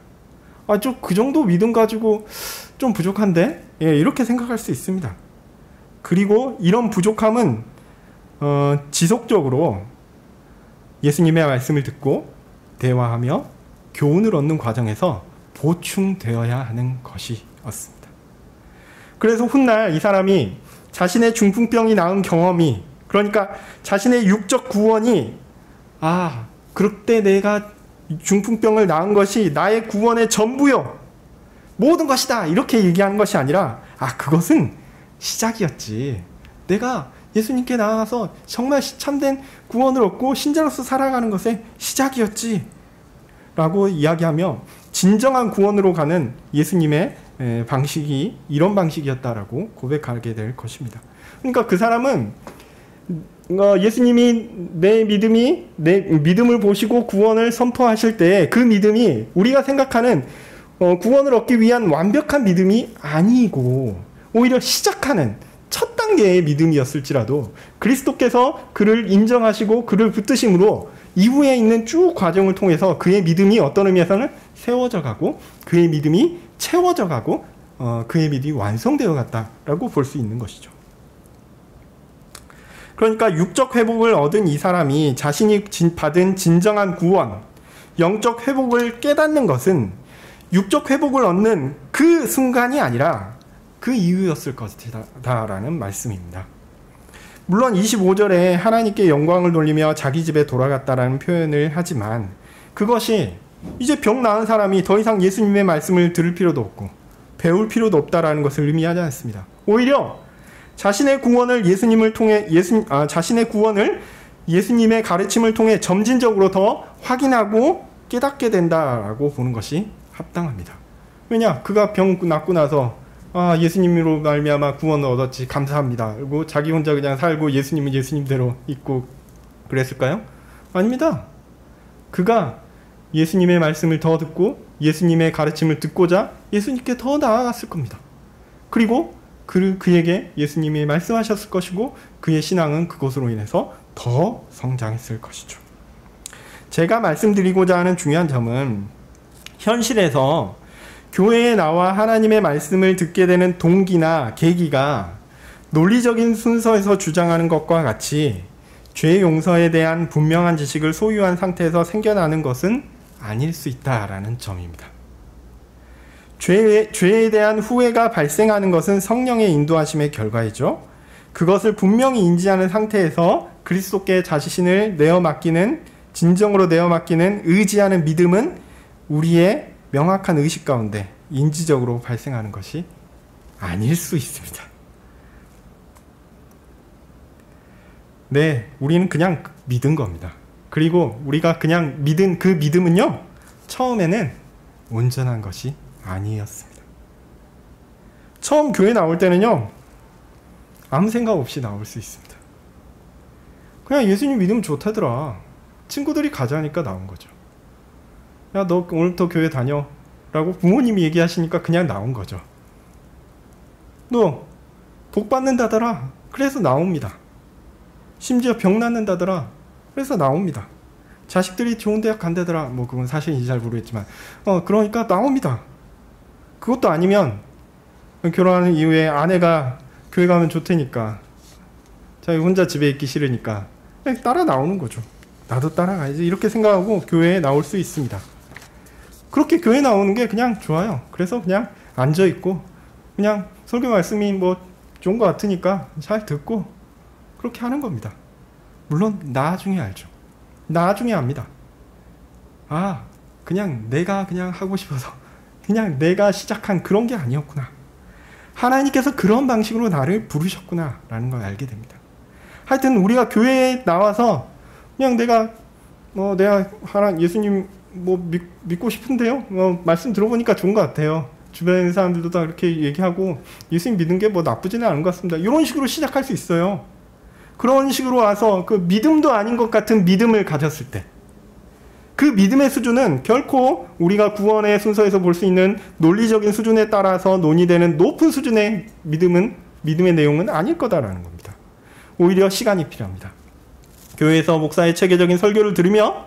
좀 그 정도 믿음 가지고 좀 부족한데? 이렇게 생각할 수 있습니다. 그리고 이런 부족함은 지속적으로 예수님의 말씀을 듣고 대화하며 교훈을 얻는 과정에서 보충되어야 하는 것이었습니다. 그래서 훗날 이 사람이 자신의 중풍병이 나은 경험이, 그러니까 자신의 육적 구원이 그때 내가 중풍병을 나은 것이 나의 구원의 전부요, 모든 것이다, 이렇게 얘기하는 것이 아니라 그것은 시작이었지. 내가 예수님께 나아가서 정말 참된 구원을 얻고 신자로서 살아가는 것의 시작이었지 라고 이야기하며 진정한 구원으로 가는 예수님의 방식이 이런 방식이었다라고 고백하게 될 것입니다. 그러니까 그 사람은 예수님이 내 믿음을 보시고 구원을 선포하실 때 그 믿음이 우리가 생각하는 구원을 얻기 위한 완벽한 믿음이 아니고 오히려 시작하는 첫 단계의 믿음이었을지라도 그리스도께서 그를 인정하시고 그를 붙드심으로 이후에 있는 쭉 과정을 통해서 그의 믿음이 어떤 의미에서는 세워져 가고 그의 믿음이 채워져 가고 그의 믿음이 완성되어 갔다라고 볼 수 있는 것이죠. 그러니까 육적 회복을 얻은 이 사람이 자신이 받은 진정한 구원, 영적 회복을 깨닫는 것은 육적 회복을 얻는 그 순간이 아니라 그 이유였을 것이다라는 말씀입니다. 물론 25절에 하나님께 영광을 돌리며 자기 집에 돌아갔다라는 표현을 하지만 그것이 이제 병 나은 사람이 더 이상 예수님의 말씀을 들을 필요도 없고 배울 필요도 없다라는 것을 의미하지 않습니다. 오히려 자신의 구원을 자신의 구원을 예수님의 가르침을 통해 점진적으로 더 확인하고 깨닫게 된다라고 보는 것이 합당합니다. 왜냐? 그가 병 낫고 나서 예수님으로 말미암아 구원을 얻었지 감사합니다. 그리고 자기 혼자 그냥 살고 예수님은 예수님대로 있고 그랬을까요? 아닙니다. 그가 예수님의 말씀을 더 듣고 예수님의 가르침을 듣고자 예수님께 더 나아갔을 겁니다. 그리고 그에게 예수님이 말씀하셨을 것이고 그의 신앙은 그것으로 인해서 더 성장했을 것이죠. 제가 말씀드리고자 하는 중요한 점은 현실에서 교회에 나와 하나님의 말씀을 듣게 되는 동기나 계기가 논리적인 순서에서 주장하는 것과 같이 죄 용서에 대한 분명한 지식을 소유한 상태에서 생겨나는 것은 아닐 수 있다라는 점입니다. 죄에 대한 후회가 발생하는 것은 성령의 인도하심의 결과이죠. 그것을 분명히 인지하는 상태에서 그리스도께 자신을 진정으로 내어 맡기는 의지하는 믿음은 우리의 명확한 의식 가운데 인지적으로 발생하는 것이 아닐 수 있습니다. 네, 우리는 그냥 믿은 겁니다. 그리고 우리가 그냥 믿은 그 믿음은요, 처음에는 온전한 것이 아니었습니다. 처음 교회 나올 때는요, 아무 생각 없이 나올 수 있습니다. 그냥 예수님 믿으면 좋다더라. 친구들이 가자니까 나온 거죠. 야, 너 오늘부터 교회 다녀 라고 부모님이 얘기하시니까 그냥 나온 거죠. 너 복 받는다더라. 그래서 나옵니다. 심지어 병 낫는다더라. 그래서 나옵니다. 자식들이 좋은 대학 간다더라. 뭐 그건 사실인지 잘 모르겠지만 그러니까 나옵니다. 그것도 아니면 결혼하는 이후에 아내가 교회 가면 좋다니까 자기 혼자 집에 있기 싫으니까 그냥 따라 나오는 거죠. 나도 따라가야지 이렇게 생각하고 교회에 나올 수 있습니다. 그렇게 교회 나오는 게 그냥 좋아요. 그래서 그냥 앉아있고 그냥 설교 말씀이 뭐 좋은 것 같으니까 잘 듣고 그렇게 하는 겁니다. 물론 나중에 알죠. 나중에 압니다. 그냥 내가 그냥 하고 싶어서 그냥 내가 시작한 그런 게 아니었구나. 하나님께서 그런 방식으로 나를 부르셨구나 라는 걸 알게 됩니다. 하여튼 우리가 교회에 나와서 그냥 내가 예수님 믿고 싶은데요. 말씀 들어보니까 좋은 것 같아요. 주변 사람들도 다 그렇게 얘기하고 예수님 믿는 게 뭐 나쁘지는 않은 것 같습니다. 이런 식으로 시작할 수 있어요. 그런 식으로 와서 그 믿음도 아닌 것 같은 믿음을 가졌을 때 그 믿음의 수준은 결코 우리가 구원의 순서에서 볼 수 있는 논리적인 수준에 따라서 논의되는 높은 수준의 믿음의 내용은 아닐 거다라는 겁니다. 오히려 시간이 필요합니다. 교회에서 목사의 체계적인 설교를 들으며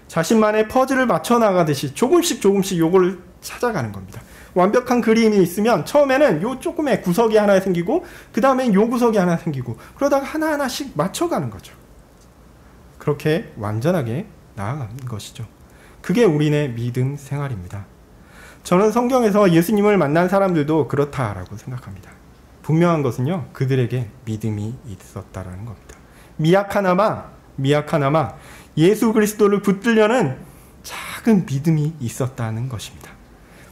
자신만의 퍼즐을 맞춰 나가듯이 조금씩 요거를 찾아가는 겁니다. 완벽한 그림이 있으면 처음에는 요 조금의 구석이 하나 생기고 그 다음엔 요 구석이 하나 생기고 그러다가 하나하나씩 맞춰가는 거죠. 그렇게 완전하게 나아가는 것이죠. 그게 우리의 믿음 생활입니다. 저는 성경에서 예수님을 만난 사람들도 그렇다라고 생각합니다. 분명한 것은요, 그들에게 믿음이 있었다라는 겁니다. 미약하나마 예수 그리스도를 붙들려는 작은 믿음이 있었다는 것입니다.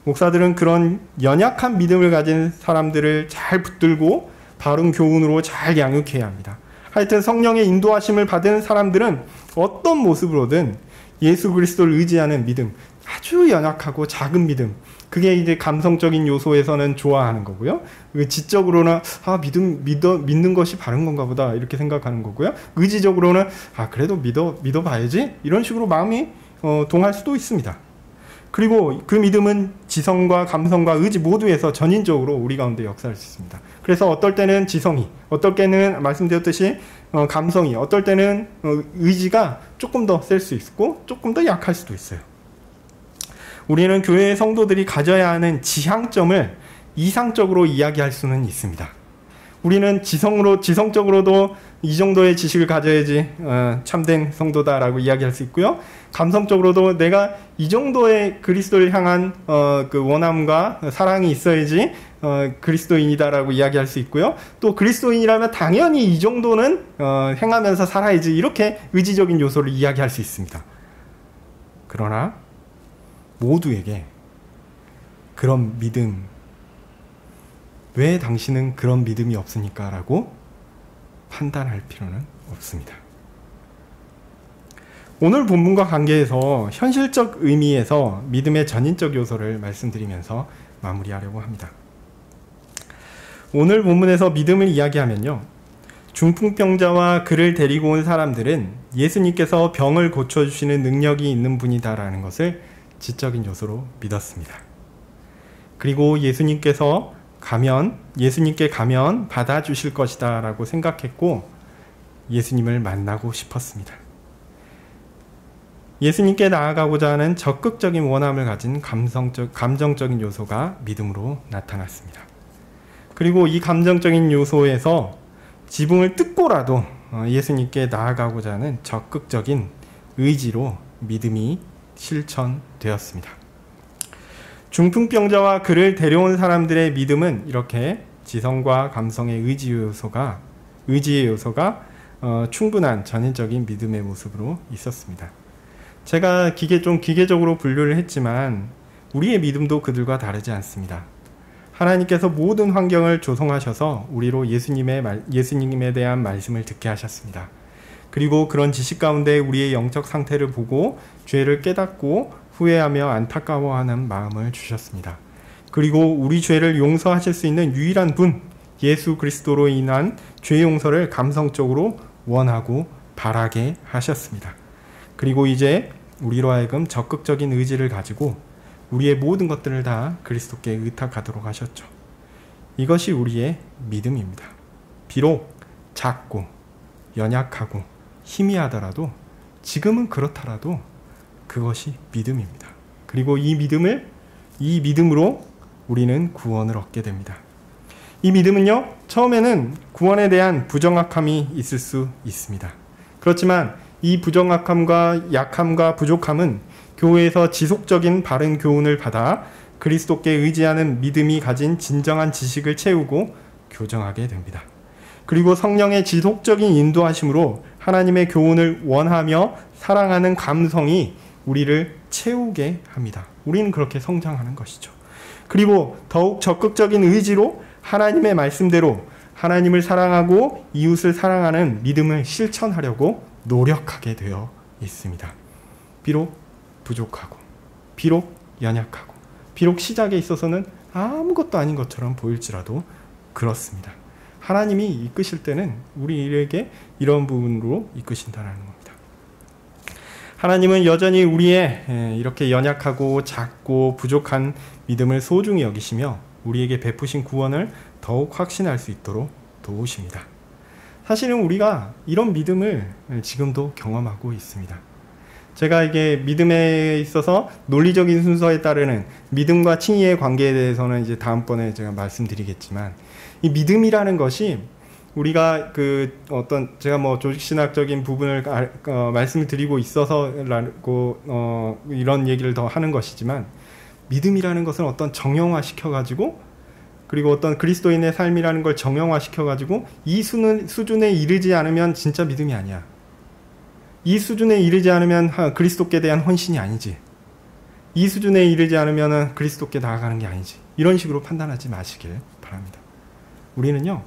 목사들은 그런 연약한 믿음을 가진 사람들을 잘 붙들고 바른 교훈으로 잘 양육해야 합니다. 하여튼 성령의 인도하심을 받은 사람들은 어떤 모습으로든 예수 그리스도를 의지하는 믿음, 아주 연약하고 작은 믿음, 그게 이제 감성적인 요소에서는 좋아하는 거고요. 지적으로는 믿는 것이 바른 건가 보다 이렇게 생각하는 거고요. 의지적으로는 그래도 믿어봐야지 이런 식으로 마음이 동할 수도 있습니다. 그리고 그 믿음은 지성과 감성과 의지 모두에서 전인적으로 우리 가운데 역사할 수 있습니다. 그래서 어떨 때는 지성이, 어떨 때는 말씀드렸듯이 감성이, 어떨 때는 의지가 조금 더 셀 수 있고 조금 더 약할 수도 있어요. 우리는 교회의 성도들이 가져야 하는 지향점을 이상적으로 이야기할 수는 있습니다. 우리는 지성적으로도 이 정도의 지식을 가져야지 참된 성도다라고 이야기할 수 있고요. 감성적으로도 내가 이 정도의 그리스도를 향한 그 원함과 사랑이 있어야지 그리스도인이다라고 이야기할 수 있고요. 또 그리스도인이라면 당연히 이 정도는 행하면서 살아야지, 이렇게 의지적인 요소를 이야기할 수 있습니다. 그러나 모두에게 그런 믿음, 왜 당신은 그런 믿음이 없습니까? 라고 판단할 필요는 없습니다. 오늘 본문과 관계해서 현실적 의미에서 믿음의 전인적 요소를 말씀드리면서 마무리하려고 합니다. 오늘 본문에서 믿음을 이야기하면요, 중풍병자와 그를 데리고 온 사람들은 예수님께서 병을 고쳐주시는 능력이 있는 분이다라는 것을 지적인 요소로 믿었습니다. 그리고 예수님께 가면 받아주실 것이다 라고 생각했고 예수님을 만나고 싶었습니다. 예수님께 나아가고자 하는 적극적인 원함을 가진 감정적인 요소가 믿음으로 나타났습니다. 그리고 이 감정적인 요소에서 지붕을 뜯고라도 예수님께 나아가고자 하는 적극적인 의지로 믿음이 실천되었습니다. 중풍병자와 그를 데려온 사람들의 믿음은 이렇게 지성과 감성의 의지의 요소가 충분한 전인적인 믿음의 모습으로 있었습니다. 제가 좀 기계적으로 분류를 했지만 우리의 믿음도 그들과 다르지 않습니다. 하나님께서 모든 환경을 조성하셔서 우리로 예수님에 대한 말씀을 듣게 하셨습니다. 그리고 그런 지식 가운데 우리의 영적 상태를 보고 죄를 깨닫고 후회하며 안타까워하는 마음을 주셨습니다. 그리고 우리 죄를 용서하실 수 있는 유일한 분, 예수 그리스도로 인한 죄 용서를 감성적으로 원하고 바라게 하셨습니다. 그리고 이제 우리로 하여금 적극적인 의지를 가지고 우리의 모든 것들을 다 그리스도께 의탁하도록 하셨죠. 이것이 우리의 믿음입니다. 비록 작고 연약하고 희미하더라도, 지금은 그렇더라도 그것이 믿음입니다. 그리고 이 믿음으로 우리는 구원을 얻게 됩니다. 이 믿음은요, 처음에는 구원에 대한 부정확함이 있을 수 있습니다. 그렇지만 이 부정확함과 약함과 부족함은 교회에서 지속적인 바른 교훈을 받아 그리스도께 의지하는 믿음이 가진 진정한 지식을 채우고 교정하게 됩니다. 그리고 성령의 지속적인 인도하심으로 하나님의 교훈을 원하며 사랑하는 감성이 우리를 채우게 합니다. 우리는 그렇게 성장하는 것이죠. 그리고 더욱 적극적인 의지로 하나님의 말씀대로 하나님을 사랑하고 이웃을 사랑하는 믿음을 실천하려고 노력하게 되어 있습니다. 비록 부족하고, 비록 연약하고, 비록 시작에 있어서는 아무것도 아닌 것처럼 보일지라도 그렇습니다. 하나님이 이끄실 때는 우리에게 이런 부분으로 이끄신다는 겁니다. 하나님은 여전히 우리의 이렇게 연약하고 작고 부족한 믿음을 소중히 여기시며 우리에게 베푸신 구원을 더욱 확신할 수 있도록 도우십니다. 사실은 우리가 이런 믿음을 지금도 경험하고 있습니다. 제가 이게 믿음에 있어서 논리적인 순서에 따르는 믿음과 칭의의 관계에 대해서는 이제 다음번에 제가 말씀드리겠지만, 이 믿음이라는 것이 우리가 제가 뭐 조직신학적인 부분을 말씀을 드리고 있어서라고 이런 얘기를 더 하는 것이지만, 믿음이라는 것은 어떤 정형화 시켜가지고, 그리고 어떤 그리스도인의 삶이라는 걸 정형화 시켜가지고 이 수준에 이르지 않으면 진짜 믿음이 아니야. 이 수준에 이르지 않으면 그리스도께 대한 헌신이 아니지. 이 수준에 이르지 않으면 그리스도께 나아가는 게 아니지. 이런 식으로 판단하지 마시길 바랍니다. 우리는요,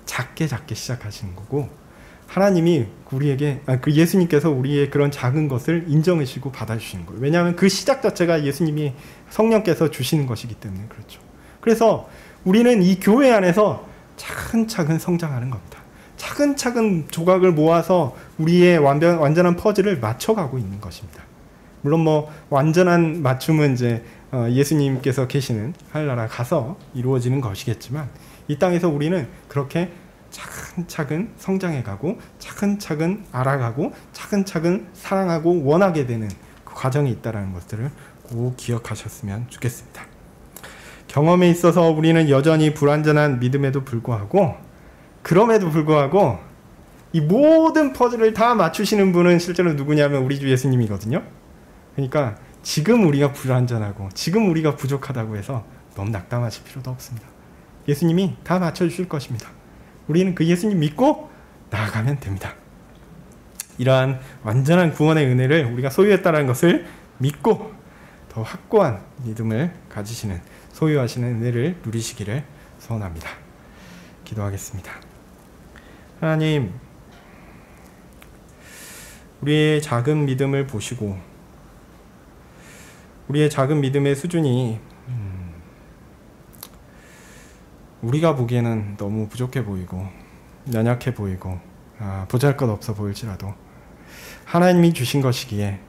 작게 시작하시는 거고, 하나님이 우리에게, 예수님께서 우리의 그런 작은 것을 인정하시고 받아주시는 거예요. 왜냐하면 그 시작 자체가 예수님이 성령께서 주시는 것이기 때문에 그렇죠. 그래서 우리는 이 교회 안에서 차근차근 성장하는 겁니다. 차근차근 조각을 모아서 우리의 완전한 퍼즐을 맞춰가고 있는 것입니다. 물론 뭐 완전한 맞춤은 이제 예수님께서 계시는 하늘나라 가서 이루어지는 것이겠지만, 이 땅에서 우리는 그렇게 차근차근 성장해가고 차근차근 알아가고 차근차근 사랑하고 원하게 되는 그 과정이 있다는 것들을 꼭 기억하셨으면 좋겠습니다. 경험에 있어서 우리는 여전히 불완전한 믿음에도 불구하고, 그럼에도 불구하고 이 모든 퍼즐을 다 맞추시는 분은 실제로 누구냐면 우리 주 예수님이거든요. 그러니까 지금 우리가 불완전하고 지금 우리가 부족하다고 해서 너무 낙담하실 필요도 없습니다. 예수님이 다 맞춰주실 것입니다. 우리는 그 예수님 믿고 나아가면 됩니다. 이러한 완전한 구원의 은혜를 우리가 소유했다는 것을 믿고 더 확고한 믿음을 가지시는, 소유하시는 은혜를 누리시기를 소원합니다. 기도하겠습니다. 하나님, 우리의 작은 믿음을 보시고 우리의 작은 믿음의 수준이 우리가 보기에는 너무 부족해 보이고 연약해 보이고 보잘것없어 보일지라도 하나님이 주신 것이기에,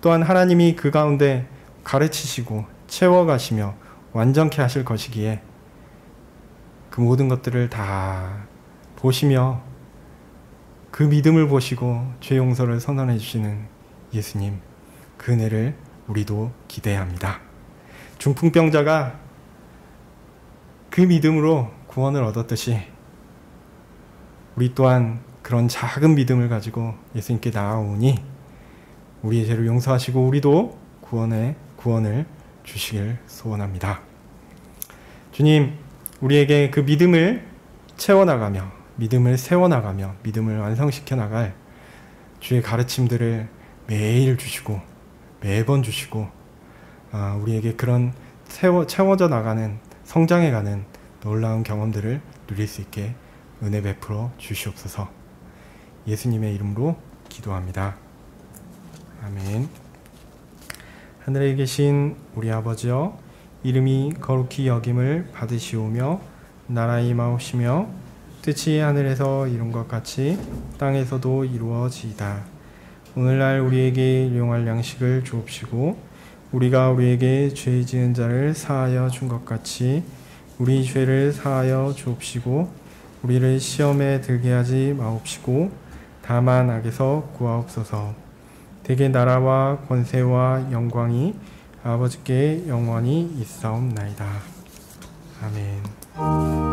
또한 하나님이 그 가운데 가르치시고 채워가시며 완전케 하실 것이기에 그 모든 것들을 다 보시며 그 믿음을 보시고 죄 용서를 선언해 주시는 예수님, 그 은혜를 우리도 기대합니다. 중풍병자가 그 믿음으로 구원을 얻었듯이 우리 또한 그런 작은 믿음을 가지고 예수님께 나아오니 우리의 죄를 용서하시고 우리도 구원을 주시길 소원합니다. 주님, 우리에게 그 믿음을 채워나가며 믿음을 세워나가며 믿음을 완성시켜 나갈 주의 가르침들을 매일 주시고 매번 주시고 우리에게 그런 채워져 나가는, 성장해가는 놀라운 경험들을 누릴 수 있게 은혜 베풀어 주시옵소서. 예수님의 이름으로 기도합니다. 아멘. 하늘에 계신 우리 아버지여, 이름이 거룩히 여김을 받으시오며 나라의 임하옵시며 뜻이 하늘에서 이룬 것 같이 땅에서도 이루어지이다. 오늘날 우리에게 일용할 양식을 주옵시고 우리가 우리에게 죄 지은 자를 사하여 준 것 같이 우리 죄를 사하여 주옵시고 우리를 시험에 들게 하지 마옵시고 다만 악에서 구하옵소서. 대개 나라와 권세와 영광이 아버지께 영원히 있사옵나이다. 아멘.